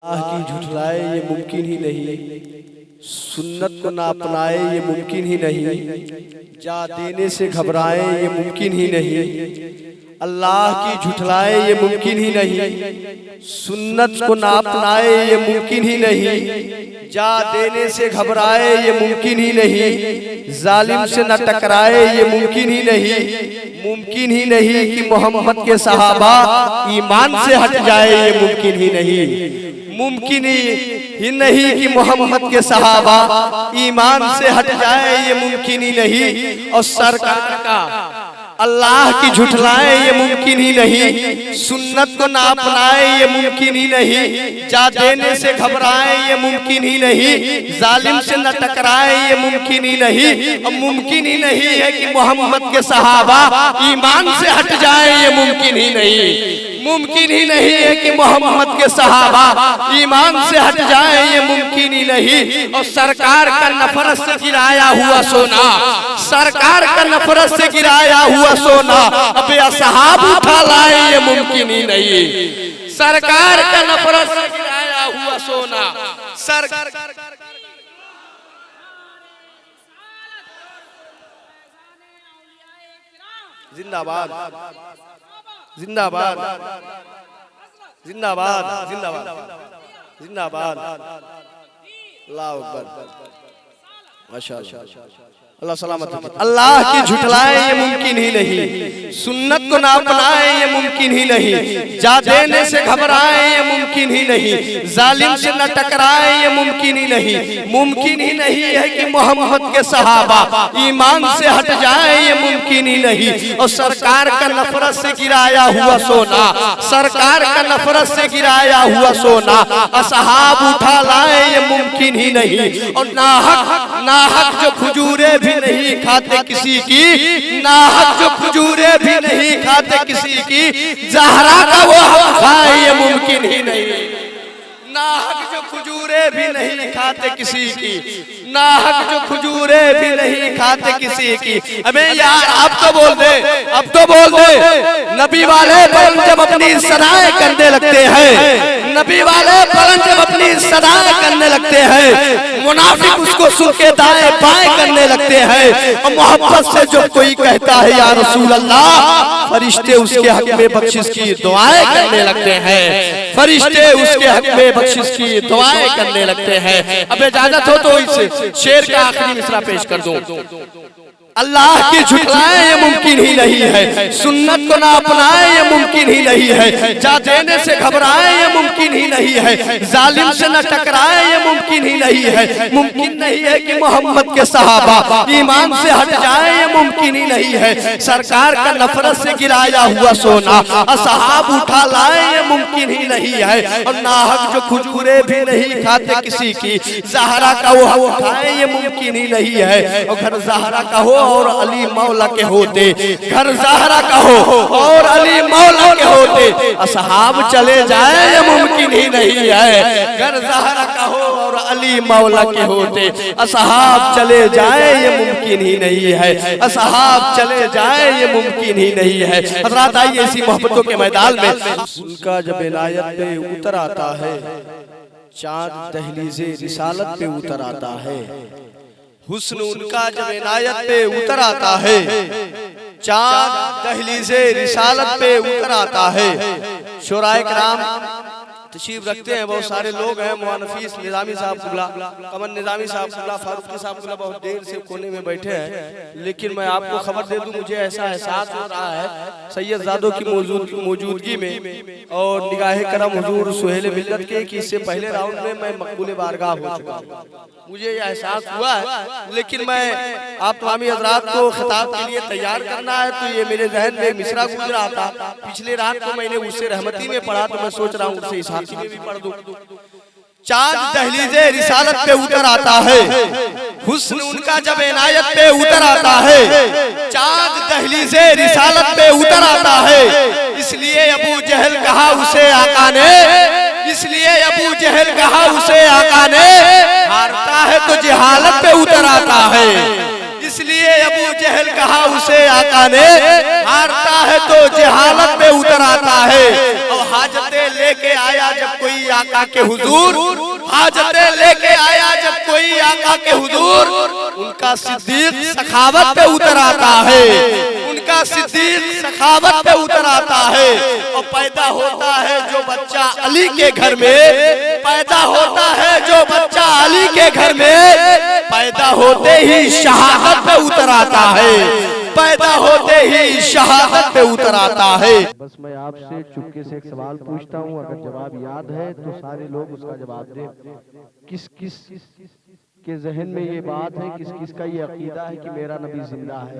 अल्लाह की झुठलाए ये मुमकिन ही नहीं, सुन्नत को ना अपनाए ये मुमकिन ही नहीं, जा देने से घबराए ये मुमकिन ही नहीं। अल्लाह की झुठलाए ये मुमकिन ही नहीं, सुन्नत को ना अपनाए ये मुमकिन ही नहीं, जा देने से घबराए ये मुमकिन ही नहीं, जालिम से न टकराए ये मुमकिन ही नहीं। मुमकिन ही नहीं कि मोहम्मद के सहाबा ईमान से हट जाए ये मुमकिन ही नहीं। मुमकिन ही नहीं कि मोहम्मद के सहाबा ईमान से हट जाए ये मुमकिन ही नहीं। और सरकार का अल्लाह की झुठलाए ये मुमकिन ही नहीं, सुन्नत को ना अपनाए ये मुमकिन ही नहीं, जा देने से घबराए ये मुमकिन ही नहीं, जालिम से न टकराए ये मुमकिन ही नहीं। और मुमकिन ही नहीं है कि मोहम्मद के सहाबा ईमान से हट जाए ये मुमकिन ही नहीं। मुमकिन ही नहीं है कि मोहम्मद के सहाबा ईमान से हट जाए ये मुमकिन ही नहीं। और सरकार का नफरत से गिराया हुआ सोना, सरकार का नफरत से गिराया हुआ सोना अबे असहाब उठा लाए ये मुमकिन ही नहीं। सरकार का नफरत से गिराया हुआ सोना, सरकार जिंदाबाद जिंदाबाद जिंदाबाद जिंदाबाद जिंदाबाद। अल्लाह अकबर, माशाअल्लाह, अल्लाह सलामत रखे। अल्लाह की झुठलाए ये मुमकिन ही नहीं, सुन्नत को ना अपनाए ये मुमकिन ही नहीं, जा देने से घबराए ये मुमकिन ही नहीं, जालिम से न टकराए ये मुमकिन ही नहीं। मुमकिन ही नहीं है कि मोहम्मद के सहाबा ईमान से हट जाए ये मुमकिन ही नहीं। और सरकार का नफरत से गिराया हुआ सोना, सरकार का नफरत से गिराया हुआ सोना असहाब उठा लाए ये मुमकिन ही नहीं। और नाहक जो खजूरे भी नहीं खाते किसी की, नाहक जो खजूरे भी नहीं खाते किसी की, ज़हरा का वो हम खाए ये मुमकिन ही नहीं। नाहक जो खजूरे भी नहीं खाते किसी की, नाहक जो खजूरे भी नहीं खाते किसी की। अबे यार अब तो बोल दे, अब तो बोल दे। नबी वाले पलंग जब अपनी सदाएं करने लगते हैं, नबी वाले पलंग जब अपनी सदाएं करने लगते हैं, मुनाफिक उसको सुन के दाएं बाएं करने लगते हैं। और मोहब्बत से जो कोई कहता है या रसूल अल्लाह, फरिश्ते उसके हक में बख्शिश की दुआएं करने लगते हैं, फरिश्ते उसके हक में बख्शिश की दुआएं करने लगते हैं। अब इजाजत हो तो इस शेर का आखिरी मिसरा पेश कर दूं। अल्लाह की झुठलाए ये मुमकिन ही नहीं है, सुन्नत को ना अपनाए ये मुमकिन ही नहीं है, जा देने से घबराए ये मुमकिन ही नहीं है, जालिम से न टकराए ये मुमकिन ही नहीं है। मुमकिन नहीं है कि मोहम्मद के सहाबा ईमान से हट जाए ये मुमकिन ही नहीं है। सरकार का नफरत से गिराया हुआ सोना असहाब उठा लाए ये मुमकिन ही नहीं है। और नाहक जो खजूरे भी नहीं खाते किसी की, ज़हरा का वो खाए ये मुमकिन ही नहीं है। और घर ज़हरा का हो और अली मौला के होते, घर ज़हरा का हो और अली मौला के होते, असहाब चले जाए ये मुमकिन ही नहीं है। घर ज़हरा का हो और अली मौला के होते, असहाब चले जाए ये मुमकिन ही नहीं है, असहाब चले जाए ये मुमकिन ही नहीं है। हज़रात आइए इसी मोहब्बतों के मैदान में, उनका जब इनायत पे उतर आता है, चाँद दहलीज़े रिसालत पे उतर आता है। हुस्न उनका जब इनायत पे उतर आता है, चाँद दहलीज़े रिसालत पे उतर आता है। शुराए किराम तशरीफ रखते हैं, बहुत सारे लोग हैं, मुआनफीस निज़ामी साहब कुबला, कमर निज़ामी साहब कुबला, फारूकी साहब कुबला बहुत देर से कोने में बैठे हैं। लेकिन मैं आपको खबर दे दूं, मुझे ऐसा एहसास हो रहा है सैयद ज़ादों की मौजूदगी में और निगाहे करम हुजूर सुहेल मिल्लत के कि इससे पहले राउंड में मैं मकबूल बारगाह हो चुका हूं, मुझे यह एहसास हुआ है। लेकिन मैं आप तमामी हज़रात को खिताब के लिए तैयार करना है, तो ये मेरे जहन में मिसरा गुजरा था। पिछले रात को मैंने उससे रहमती में पढ़ा, तो मैं सोच रहा हूँ उससे इस में भी पढ़ दूं। चाँद दहलीज़े रिसालत पे उतर आता है, हुस्न उनका जब इनायत पे उतर आता है, चाँद दहलीज़े रिसालत पे उतर आता है। इसलिए अबू जहल कहा उसे आका ने, इसलिए अबू जहल कहा उसे आका ने, हारता है तो जहालत पे उतर आता है। इसलिए अबू जहल कहा उसे आका ने, हारता है तो जहालत पे उतर आता है। और हाजते लेके आया जब कोई आका के हुजूर, हाजते लेके आया जब कोई आका के हुजूर, उनका सिद्दीक सखावत पे उतर आता है, उनका सिद्दीक सखावत पे उतर आता है। और पैदा होता है जो बच्चा अली के घर में, पैदा होता है जो बच्चा अली के घर में, पैदा होते ही शहादत पे उतर आता है, पैदा होते ही शहादत पे उतर आता है। बस मैं आपसे चुपके से एक सवाल पूछता हूँ, अगर जवाब याद है तो सारे लोग उसका जवाब दें। किस किस के जहन में ये बात है, किस किस का ये अकीदा है कि मेरा नबी जिंदा है?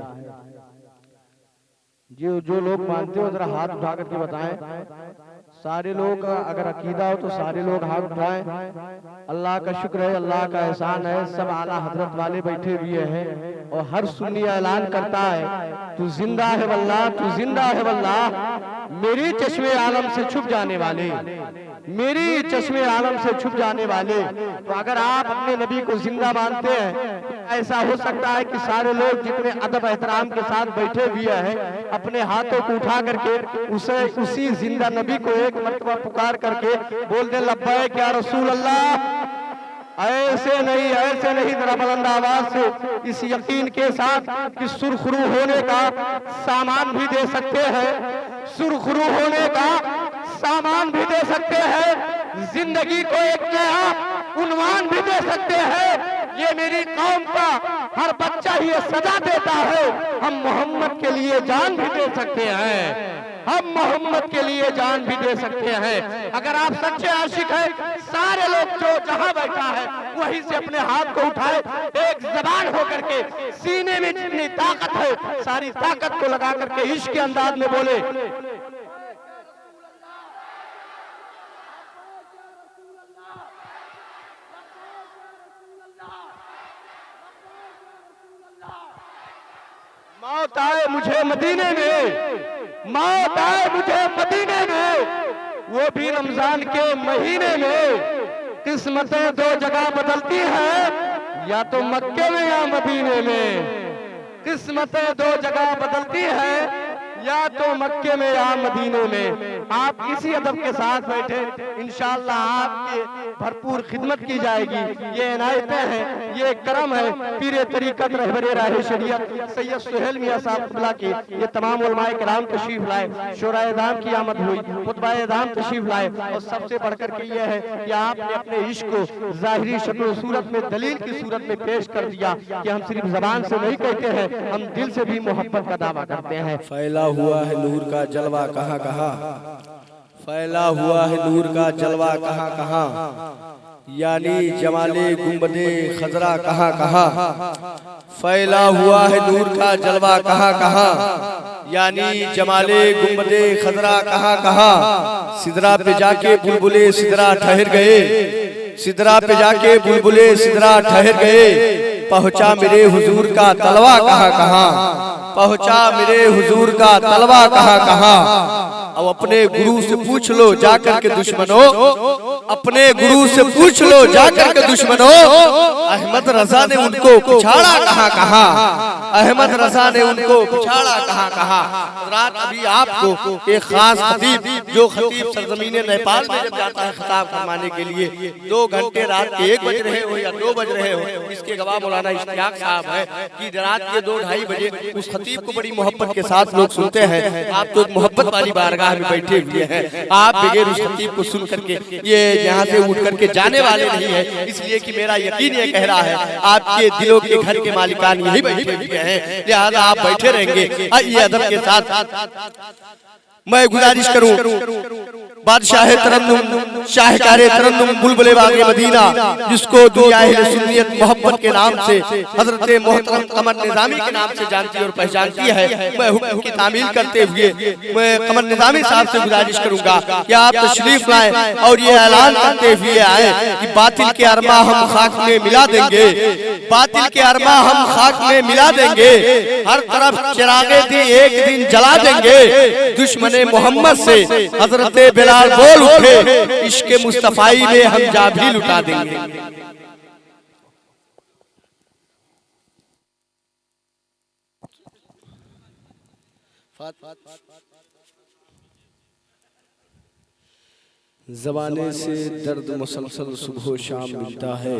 जो लोग मानते हो जरा हाथ उठा करके बताएं। सारे लोग, अगर अकीदा हो तो सारे लोग हाथ उठाएं। अल्लाह का शुक्र है, अल्लाह का एहसान है, सब आला हजरत वाले बैठे हुए हैं और हर सुन्नी ऐलान करता है तू जिंदा है वल्लाह, तू जिंदा है वल्लाह। मेरी चश्मे आलम से छुप जाने वाले, मेरी चश्मे आलम से छुप जाने वाले। तो अगर आप अपने नबी को जिंदा मानते हैं, ऐसा हो सकता है कि सारे लोग जितने अदब एहतराम के साथ बैठे हुए हैं अपने हाथों को उठा करके उसी जिंदा नबी को एक मर्तबा पुकार करके बोल दे लब्बैक या रसूल अल्लाह। ऐसे नहीं, जरा बुलंद आवाज से इस यकीन के साथ कि सुरखरू होने का सामान भी दे सकते हैं, सुरखरू होने का सामान भी दे सकते हैं, जिंदगी को एक नया उन्वान भी दे सकते हैं। ये मेरी कौम का हर बच्चा ये सजा देता है, हम मोहम्मद के लिए जान भी दे सकते हैं, हम मोहम्मद के लिए जान भी दे सकते हैं। अगर आप सच्चे आशिक हैं, सारे लोग जो जहां बैठा है वहीं से अपने हाथ को उठाए, एक जबान होकर के सीने में जितनी ताकत है सारी ताकत को लगा करके इश्क के अंदाज में बोले मौत आए मुझे मदीने में, मौत आए मुझे मदीने में, वो भी रमजान के महीने में। किस्मतें दो जगह बदलती हैं, या तो मक्के में या मदीने में। किस्मतें दो जगह बदलती हैं, या तो मक्के में या मदीने में। आप इसी अदब के साथ बैठे, इंशाअल्लाह आपकी भरपूर खिदमत की जाएगी। ये इनायतें हैं, ये करम है। पीरे तरीकत रहबरे राह शरीयत सैयद सुहेल मियां साहब की ये तमाम उलमाए किराम तशरीफ लाए, शोराए दाम की आमद हुई, खुतबाए दाम तशरीफ लाए। और सबसे बढ़कर के ये है कि आपने अपने इश्क को जाहिरी शक्ल सूरत में दलील की सूरत में पेश कर दिया कि हम सिर्फ जबान से नहीं कहते हैं, हम दिल से भी मोहब्बत का दावा करते हैं। फैला हुआ है नूर का जलवा कहाँ कहाँ, फैला हुआ है नूर का जलवा कहाँ कहाँ, यानी जमाले गुंबदे खजरा कहाँ कहाँ। फैला हुआ है नूर का जलवा कहाँ कहाँ, यानी जमाले गुंबदे खजरा कहाँ कहाँ। सिदरा पे जाके बुलबुले सिदरा ठहर गए, सिदरा पे जाके बुलबुले सिदरा ठहर गए। पहुंचा मेरे हुजूर का तलवा कहाँ कहाँ, पहुंचा मेरे हुजूर का तलवा कहाँ कहाँ। अब अपने गुरु से पूछ लो जाकर के दुश्मनों, अपने गुरु से पूछ लो जाकर के दुश्मनों, अहमद रजा ने उनको पिछाड़ा कहाँ कहाँ, अहमद रजा ने उनको पिछाड़ा कहाँ कहाँ। रात अभी आपको एक खास खतीब, जो खतीब सरजमीने नेपाल में जब जाता है खिताब फरमाने के लिए, 2 घंटे रात के 1 बज रहे हो या 2 बज रहे हो, इसके गवाह मौलाना इश्तियाक साहब है कि रात के 2-2:30 बजे उस खतीब को बड़ी मोहब्बत के साथ लोग सुनते हैं। आप तो एक मोहब्बत वाली बारगाह में बैठे हुए हैं, आप बगैर उस खतीब को सुन करके ये यहाँ से उठ करके जाने वाले नहीं है। इसलिए कि मेरा यकीन ये कह रहा है आपके दिलों के घर के मालिकान यही बैठे हुए हैं, लिहाजा आप बैठे रहेंगे। ये अदब के साथ मैं गुजारिश करूं, बादशाह तरन्नुम शाहकारे तरन्नुम बुलबुले बागे मदीना, जिसको दुनिया अहले सुन्नियत मोहब्बत के नाम से हजरत मोहतरम कमर निज़ामी के नाम से जानती और पहचानती है, मैं हुक्म की तामील करते हुए मैं कमर निज़ामी साहब से गुजारिश करूंगा कि आप तशरीफ लाएं और ये ऐलान करते हुए आए कि बातिल के अरमा हम खाक में मिला देंगे, बातिल के अरमा हम खाक में मिला देंगे, हर तरफ चिरागे थी एक दिन जला देंगे। दुश्मन मोहम्मद से हजरत बिलाल बोल उठे, इश्क मुस्तफाई में हम जा भी लुटा देंगे। ज़माने से दर्द मुसलसल सुबह शाम मिलता है,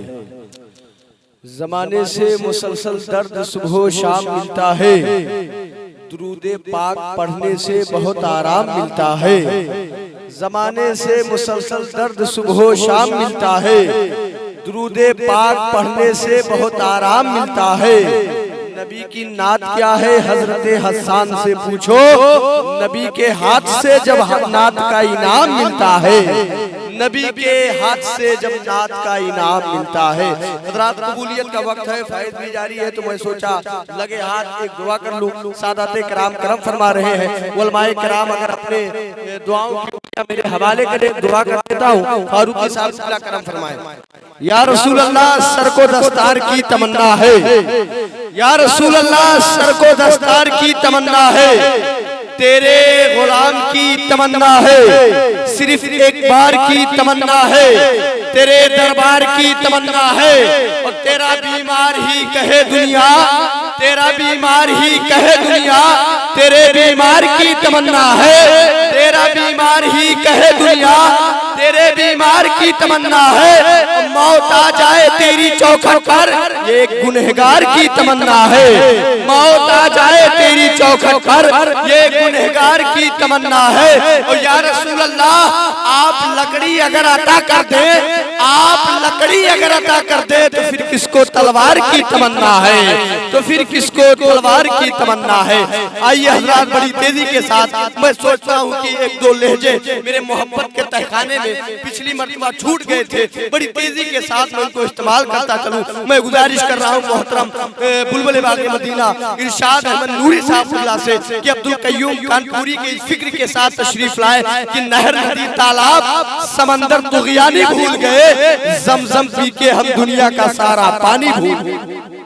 ज़माने से मुसलसल दर्द सुबह शाम मिलता है, दुरूदे पाक पढ़ने से बहुत आराम मिलता है। ज़माने से मुसलसल दर्द सुबह शाम मिलता है, दुरूदे पाक पढ़ने से बहुत आराम मिलता है। नबी की नात क्या है हजरत हसन से पूछो, नबी के हाथ से जब नात का इनाम मिलता है, नबी के हाथ से जब नात का इनाम मिलता है। हज़रात कबूलियत का वक्त है, फैज़ भी जारी है, तो मैं सोचा लगे हाथ एक दुआ कर लूं। सादाते कराम करम फरमा रहे हैं, उलमाए कराम अगर अपने दुआओं की मेरे हवाले करें, दुआ कर देता हूँ। फारूकी साहब से करम फरमाए। या रसूल अल्लाह सर को दस्तार की तमन्ना है, या रसूल अल्लाह सर को दस्तार की तमन्ना है, तेरे गुलाम की तमन्ना है, सिर्फ एक बार की तमन्ना है, तेरे दरबार की तमन्ना है। और तेरा बीमार ही कहे दुनिया, तेरा बीमार ही कहे दुनिया, तेरे बीमार की तमन्ना है, तेरा बीमार ही कहे दुनिया, तेरे बीमार की तमन्ना है। मौत आ जाए तेरी चौखट पर, ये गुनहगार की तमन्ना है। मौत आ जाए तेरी चौखट पर, ये गुनहगार की तमन्ना है। और या रसूल अल्लाह आप लकड़ी अगर अता कर दे, आप लकड़ी अगर अता कर दे, तो फिर किसको तलवार की तमन्ना है, तो फिर किसको तलवार की तमन्ना है। आइए हज़रात बड़ी तेजी के साथ, मैं सोचता हूँ कि एक दो लहजे मेरे मोहब्बत के तहखाने में पिछली मर्तबा छूट गए थे, बड़ी तेजी के साथ मैं उनको इस्तेमाल करता चलूं। मैं गुजारिश कर रहा हूं मोहतरम बुलबुल बाग़े मदीना इरशाद अहमद नूरी साहब से कि अब्दुल कय्यूम कानपुरी के इस फिक्र के साथ तशरीफ लाए कि नहर, नदी, तालाब, समंदर तुग़यानी भूल गए, ज़मज़म पी के हम दुनिया का सारा पानी भूल गए।